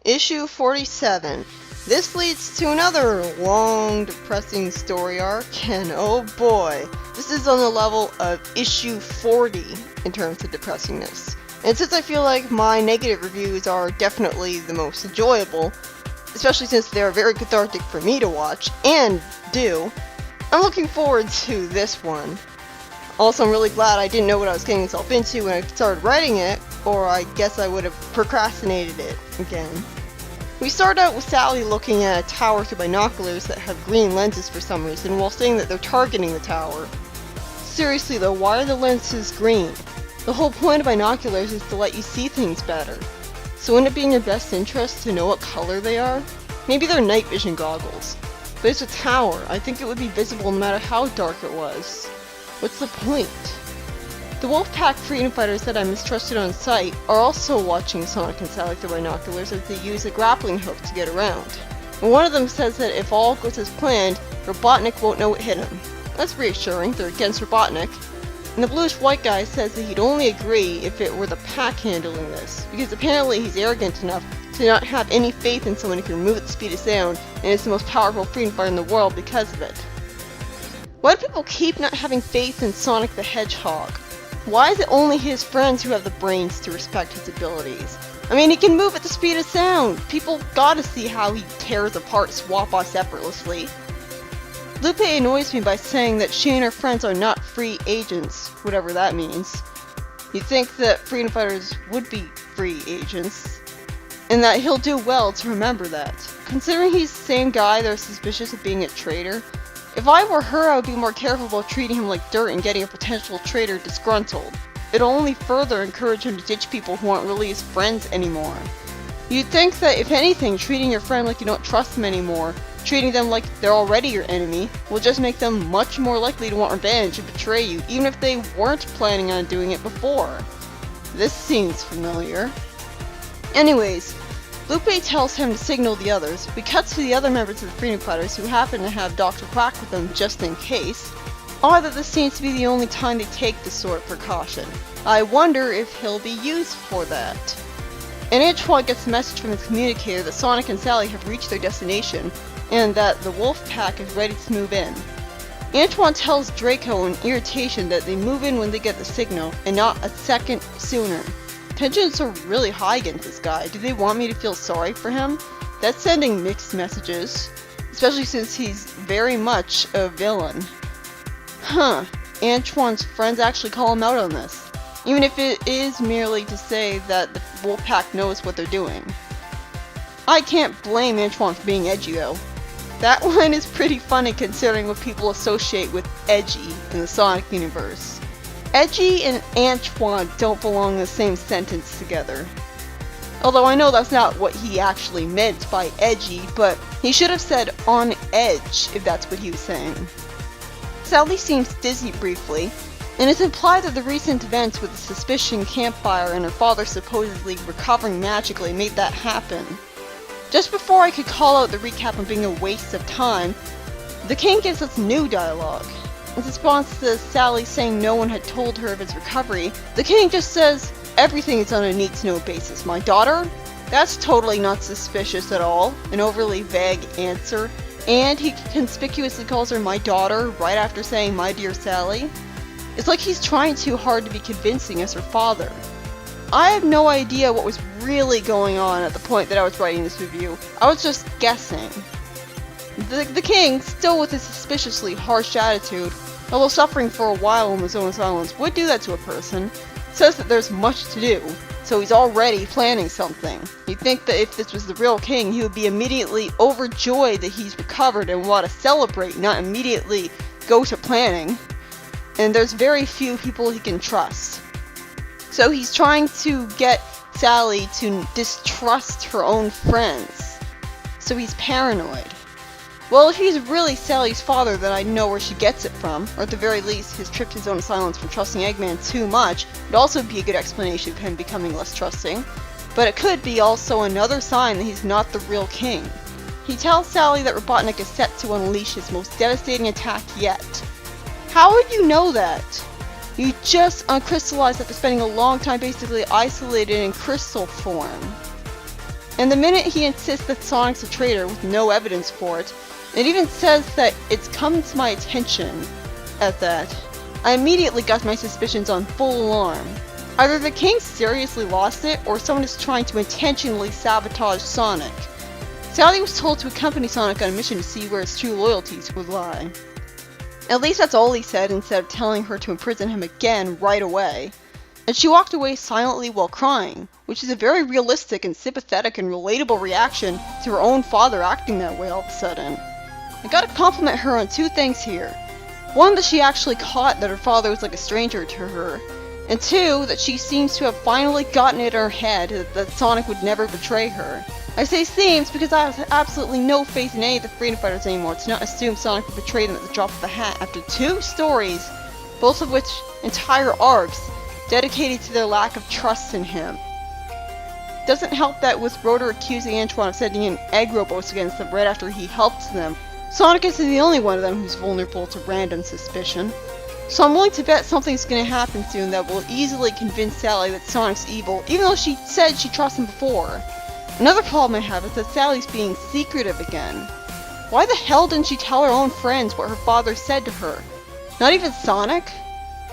Issue 47. This leads to another long, depressing story arc, and oh boy, this is on the level of issue 40 in terms of depressingness. And since I feel like my negative reviews are definitely the most enjoyable, especially since they are very cathartic for me to watch and do, I'm looking forward to this one. Also, I'm really glad I didn't know what I was getting myself into when I started writing it, or I guess I would have procrastinated it again. We start out with Sally looking at a tower through binoculars that have green lenses for some reason, while saying that they're targeting the tower. Seriously though, why are the lenses green? The whole point of binoculars is to let you see things better. So wouldn't it be in your best interest to know what color they are? Maybe they're night vision goggles. But it's a tower. I think it would be visible no matter how dark it was. What's the point? The Wolfpack freedom fighters that I mistrusted on sight are also watching Sonic and Sally through binoculars as they use a grappling hook to get around. And one of them says that if all goes as planned, Robotnik won't know what hit him. That's reassuring, they're against Robotnik. And the bluish-white guy says that he'd only agree if it were the pack handling this, because apparently he's arrogant enough to not have any faith in someone who can move at the speed of sound, and is the most powerful freedom fighter in the world because of it. Why do people keep not having faith in Sonic the Hedgehog? Why is it only his friends who have the brains to respect his abilities? I mean, he can move at the speed of sound. People gotta see how he tears apart Swap-Boss effortlessly. Lupe annoys me by saying that she and her friends are not free agents, whatever that means. You'd think that freedom fighters would be free agents, and that he'll do well to remember that. Considering he's the same guy they're suspicious of being a traitor, if I were her, I would be more careful about treating him like dirt and getting a potential traitor disgruntled. It'll only further encourage him to ditch people who aren't really his friends anymore. You'd think that, if anything, treating your friend like you don't trust them anymore, treating them like they're already your enemy, will just make them much more likely to want revenge and betray you, even if they weren't planning on doing it before. This seems familiar. Anyways, Lupe tells him to signal the others. We cut to the other members of the Freedom Fighters who happen to have Dr. Quack with them just in case. Odd that this seems to be the only time they take this sort of precaution. I wonder if he'll be used for that. And Antoine gets a message from his communicator that Sonic and Sally have reached their destination, and that the Wolfpack is ready to move in. Antoine tells Draco in irritation that they move in when they get the signal, and not a second sooner. Tensions are really high against this guy. Do they want me to feel sorry for him? That's sending mixed messages, especially since he's very much a villain. Huh, Antoine's friends actually call him out on this, even if it is merely to say that the Wolfpack knows what they're doing. I can't blame Antoine for being edgy though. That one is pretty funny considering what people associate with edgy in the Sonic universe. Edgy and Antoine don't belong in the same sentence together. Although I know that's not what he actually meant by edgy, but he should have said on edge if that's what he was saying. Sally seems dizzy briefly, and it's implied that the recent events with the suspicion campfire and her father supposedly recovering magically made that happen. Just before I could call out the recap of being a waste of time, the king gives us new dialogue. In response to Sally saying no one had told her of his recovery, the king just says, "Everything is on a need-to-know basis, my daughter?" That's totally not suspicious at all, an overly vague answer, and he conspicuously calls her my daughter right after saying my dear Sally. It's like he's trying too hard to be convincing as her father. I have no idea what was really going on at the point that I was writing this review. I was just guessing. The king, still with his suspiciously harsh attitude, although suffering for a while in his own silence would do that to a person, says that there's much to do, so he's already planning something. You'd think that if this was the real king, he would be immediately overjoyed that he's recovered and want to celebrate, not immediately go to planning. And there's very few people he can trust. So he's trying to get Sally to distrust her own friends. So he's paranoid. Well, if he's really Sally's father, then I know where she gets it from, or at the very least, his trip to his own silence from trusting Eggman too much would also be a good explanation of him becoming less trusting. But it could be also another sign that he's not the real king. He tells Sally that Robotnik is set to unleash his most devastating attack yet. How would you know that? You just uncrystallized after spending a long time basically isolated in crystal form. And the minute he insists that Sonic's a traitor with no evidence for it, it even says that it's come to my attention at that, I immediately got my suspicions on full alarm. Either the king seriously lost it, or someone is trying to intentionally sabotage Sonic. Sally was told to accompany Sonic on a mission to see where his true loyalties would lie. At least that's all he said, instead of telling her to imprison him again right away. And she walked away silently while crying, which is a very realistic and sympathetic and relatable reaction to her own father acting that way all of a sudden. I gotta compliment her on two things here. One, that she actually caught that her father was like a stranger to her. And two, that she seems to have finally gotten it in her head that Sonic would never betray her. I say seems because I have absolutely no faith in any of the Freedom Fighters anymore to not assume Sonic would betray them at the drop of a hat after 2 stories, both of which entire arcs, dedicated to their lack of trust in him. Doesn't help that with Rotor accusing Antoine of sending in egg robots against them right after he helped them, Sonic isn't the only one of them who's vulnerable to random suspicion. So I'm willing to bet something's gonna happen soon that will easily convince Sally that Sonic's evil, even though she said she trusts him before. Another problem I have is that Sally's being secretive again. Why the hell didn't she tell her own friends what her father said to her? Not even Sonic?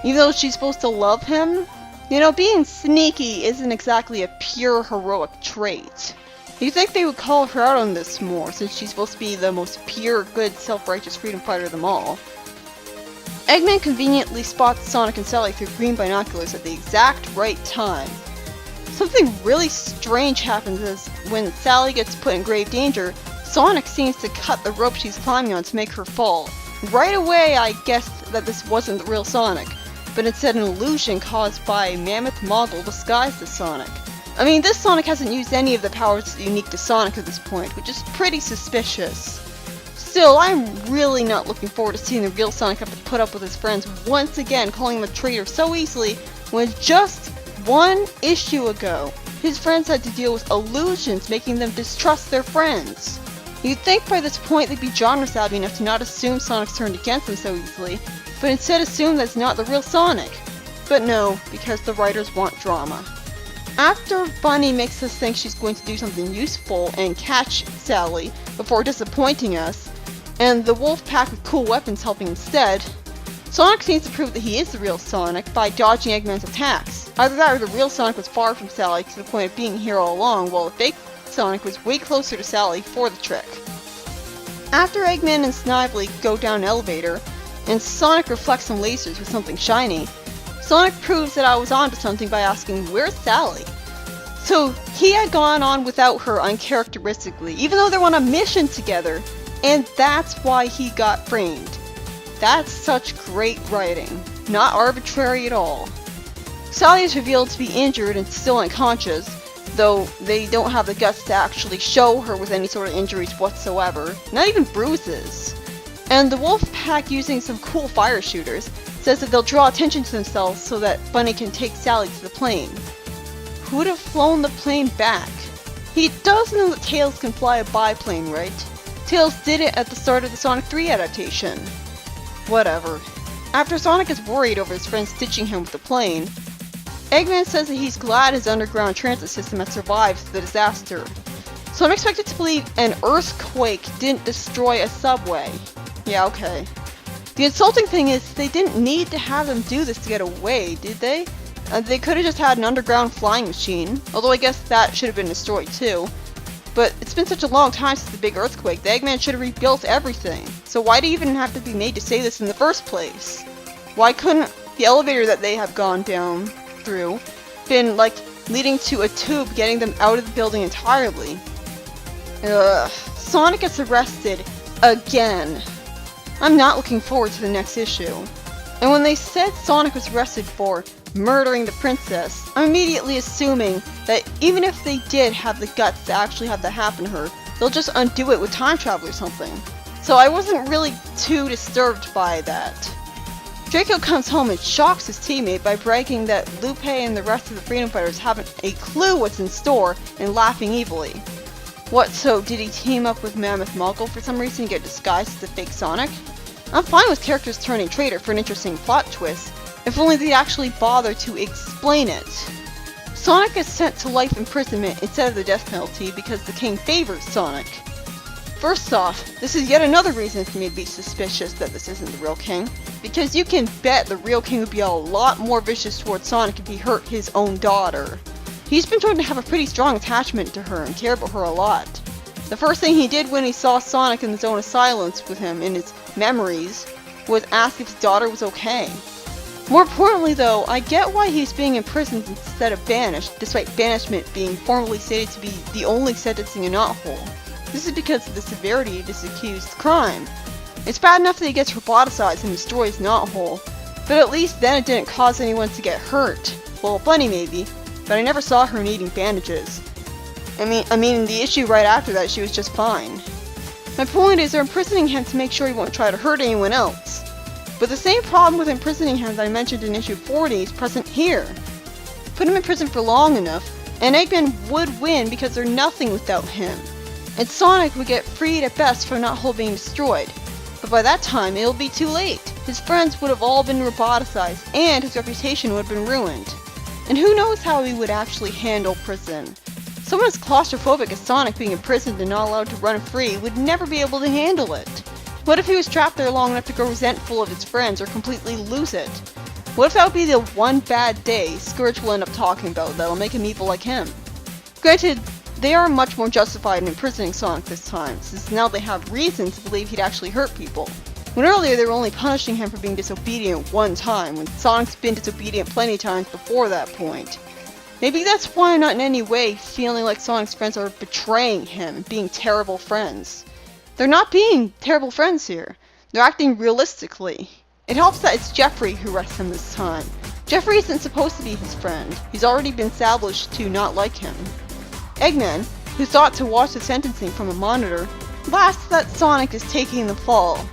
Even though she's supposed to love him? You know, being sneaky isn't exactly a pure heroic trait. You'd think they would call her out on this more, since she's supposed to be the most pure, good, self-righteous freedom fighter of them all. Eggman conveniently spots Sonic and Sally through green binoculars at the exact right time. Something really strange happens as when Sally gets put in grave danger, Sonic seems to cut the rope she's climbing on to make her fall. Right away I guessed that this wasn't the real Sonic, but instead an illusion caused by a mammoth model disguised as Sonic. I mean, this Sonic hasn't used any of the powers unique to Sonic at this point, which is pretty suspicious. Still, I'm really not looking forward to seeing the real Sonic have to put up with his friends once again, calling him a traitor so easily, when just 1 issue ago, his friends had to deal with illusions making them distrust their friends. You'd think by this point they'd be genre savvy enough to not assume Sonic's turned against them so easily, but instead assume that's not the real Sonic. But no, because the writers want drama. After Bunny makes us think she's going to do something useful and catch Sally before disappointing us, and the wolf pack with cool weapons helping instead, Sonic seems to prove that he is the real Sonic by dodging Eggman's attacks. Either that or the real Sonic was far from Sally to the point of being here all along, while the fake Sonic was way closer to Sally for the trick. After Eggman and Snively go down an elevator, and Sonic reflects some lasers with something shiny, Sonic proves that I was onto something by asking, "Where's Sally?" So he had gone on without her uncharacteristically, even though they're on a mission together, and that's why he got framed. That's such great writing. Not arbitrary at all. Sally is revealed to be injured and still unconscious, though they don't have the guts to actually show her with any sort of injuries whatsoever, not even bruises. And the wolf pack, using some cool fire shooters, says that they'll draw attention to themselves so that Bunny can take Sally to the plane. Who would have flown the plane back? He does know that Tails can fly a biplane, right? Tails did it at the start of the Sonic 3 adaptation. Whatever. After Sonic is worried over his friends stitching him with the plane, Eggman says that he's glad his underground transit system had survived the disaster. So I'm expected to believe an earthquake didn't destroy a subway. Yeah, okay. The insulting thing is, they didn't need to have them do this to get away, did they? They could have just had an underground flying machine, although I guess that should have been destroyed too. But it's been such a long time since the big earthquake, the Eggman should have rebuilt everything. So why do you even have to be made to say this in the first place? Why couldn't the elevator that they have gone down through been, like, leading to a tube getting them out of the building entirely? Ugh. Sonic gets arrested again. I'm not looking forward to the next issue. And when they said Sonic was arrested for murdering the princess, I'm immediately assuming that even if they did have the guts to actually have that happen to her, they'll just undo it with time travel or something. So I wasn't really too disturbed by that. Draco comes home and shocks his teammate by bragging that Lupe and the rest of the Freedom Fighters haven't a clue what's in store and laughing evilly. What, so did he team up with Mammoth Mogul for some reason to get disguised as the fake Sonic? I'm fine with characters turning traitor for an interesting plot twist, if only they'd actually bother to explain it. Sonic is sent to life imprisonment instead of the death penalty because the king favors Sonic. First off, this is yet another reason for me to be suspicious that this isn't the real king, because you can bet the real king would be a lot more vicious towards Sonic if he hurt his own daughter. He's been shown to have a pretty strong attachment to her and care about her a lot. The first thing he did when he saw Sonic in the Zone of Silence with him in his memories was ask if his daughter was okay. More importantly though, I get why he's being imprisoned instead of banished, despite banishment being formally stated to be the only sentencing in Knothole. This is because of the severity of this accused crime. It's bad enough that he gets roboticized and destroys Knothole, but at least then it didn't cause anyone to get hurt. Well, Bunny maybe, but I never saw her needing bandages. I mean, the issue right after that, she was just fine. My point is they're imprisoning him to make sure he won't try to hurt anyone else. But the same problem with imprisoning him that I mentioned in issue 40 is present here. Put him in prison for long enough, and Eggman would win because they're nothing without him. And Sonic would get freed at best from Knothole being destroyed. But by that time, it'll be too late. His friends would have all been roboticized, and his reputation would have been ruined. And who knows how he would actually handle prison. Someone as claustrophobic as Sonic being imprisoned and not allowed to run free would never be able to handle it. What if he was trapped there long enough to grow resentful of his friends or completely lose it? What if that would be the one bad day Scourge will end up talking about that'll make him evil like him? Granted, they are much more justified in imprisoning Sonic this time, since now they have reason to believe he'd actually hurt people. When earlier they were only punishing him for being disobedient one time, when Sonic's been disobedient plenty of times before that point. Maybe that's why I'm not in any way feeling like Sonic's friends are betraying him and being terrible friends. They're not being terrible friends here. They're acting realistically. It helps that it's Jeffrey who arrests him this time. Jeffrey isn't supposed to be his friend. He's already been established to not like him. Eggman, who thought to watch the sentencing from a monitor, laughs that Sonic is taking the fall,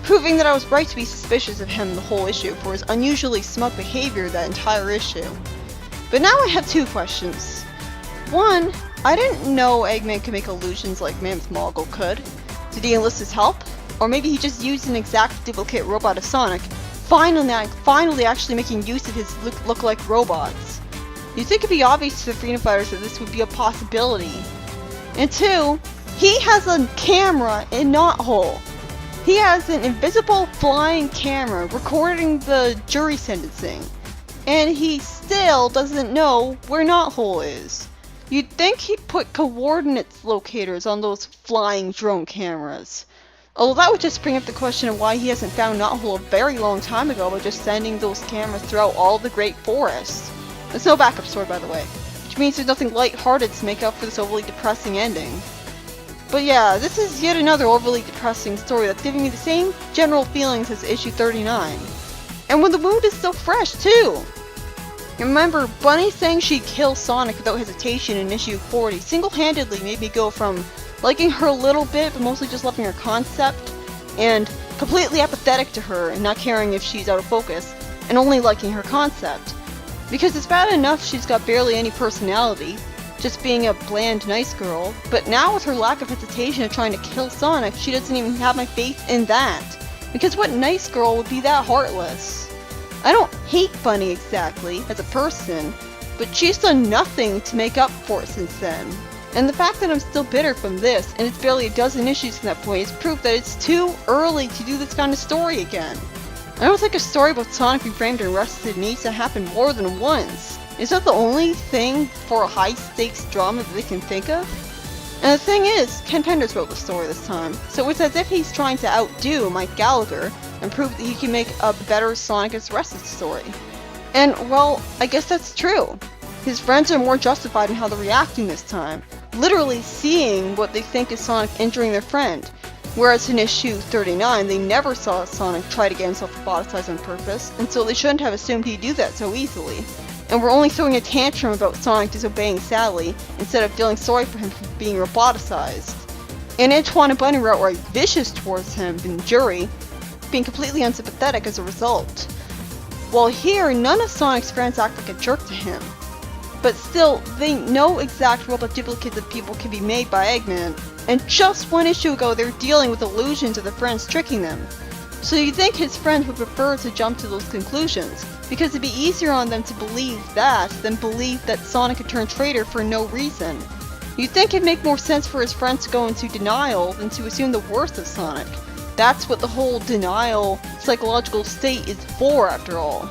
proving that I was right to be suspicious of him the whole issue for his unusually smug behavior that entire issue. But now I have two questions. One, I didn't know Eggman could make illusions like Mammoth Mogul could. Did he enlist his help? Or maybe he just used an exact duplicate robot of Sonic, finally actually making use of his look-alike robots. You'd think it'd be obvious to the freedom fighters that this would be a possibility. And two, he has a camera in Knothole. He has an invisible flying camera recording the jury sentencing. And he still doesn't know where Knothole is. You'd think he'd put coordinates locators on those flying drone cameras. Although that would just bring up the question of why he hasn't found Knothole a very long time ago by just sending those cameras throughout all the Great Forest. There's no backup story, by the way, which means there's nothing lighthearted to make up for this overly depressing ending. But yeah, this is yet another overly depressing story that's giving me the same general feelings as issue 39. And when the wound is so fresh, too! Remember, Bunny saying she'd kill Sonic without hesitation in issue 40 single-handedly made me go from liking her a little bit, but mostly just loving her concept, and completely apathetic to her and not caring if she's out of focus, and only liking her concept. Because it's bad enough she's got barely any personality, just being a bland nice girl, but now with her lack of hesitation of trying to kill Sonic, she doesn't even have my faith in that. Because what nice girl would be that heartless? I don't hate Bunny exactly, as a person, but she's done nothing to make up for it since then. And the fact that I'm still bitter from this, and it's barely a dozen issues from that point, is proof that it's too early to do this kind of story again. I don't think a story about Sonic being framed and arrested needs to happen more than once. Is that the only thing for a high-stakes drama that they can think of? And the thing is, Ken Penders wrote the story this time, so it's as if he's trying to outdo Mike Gallagher and prove that he can make a better Sonic is Arrested story. And, well, I guess that's true. His friends are more justified in how they're reacting this time, literally seeing what they think is Sonic injuring their friend, whereas in issue 39 they never saw Sonic try to get himself roboticized on purpose, and so they shouldn't have assumed he'd do that so easily. And we're only throwing a tantrum about Sonic disobeying Sally, instead of feeling sorry for him for being roboticized. And Antoine and Bunny were outright vicious towards him in jury, being completely unsympathetic as a result. While here, none of Sonic's friends act like a jerk to him. But still, they know exact robot duplicates of people can be made by Eggman, and just one issue ago they were dealing with illusions of their friends tricking them. So you'd think his friends would prefer to jump to those conclusions, because it'd be easier on them to believe that than believe that Sonic had turned traitor for no reason. You'd think it'd make more sense for his friends to go into denial than to assume the worst of Sonic. That's what the whole denial psychological state is for, after all.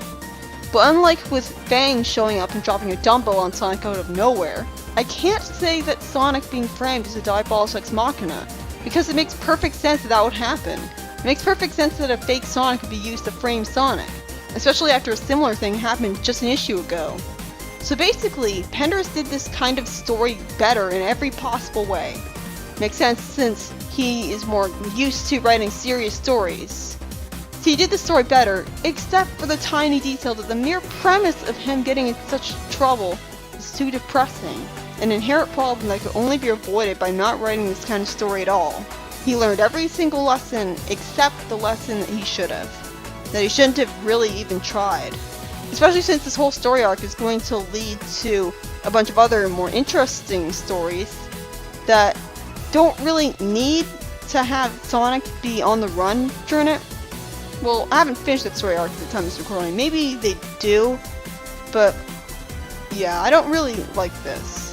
But unlike with Fang showing up and dropping a dumbbell on Sonic out of nowhere, I can't say that Sonic being framed is a diabolic ex machina, because it makes perfect sense that would happen. It makes perfect sense that a fake Sonic would be used to frame Sonic, especially after a similar thing happened just an issue ago. So basically, Penders did this kind of story better in every possible way. Makes sense since he is more used to writing serious stories. So he did the story better, except for the tiny detail that the mere premise of him getting in such trouble is too depressing, an inherent problem that could only be avoided by not writing this kind of story at all. He learned every single lesson except the lesson that he should have. That he shouldn't have really even tried. Especially since this whole story arc is going to lead to a bunch of other more interesting stories that don't really need to have Sonic be on the run during it. Well, I haven't finished that story arc at the time of this recording. Maybe they do, but yeah, I don't really like this.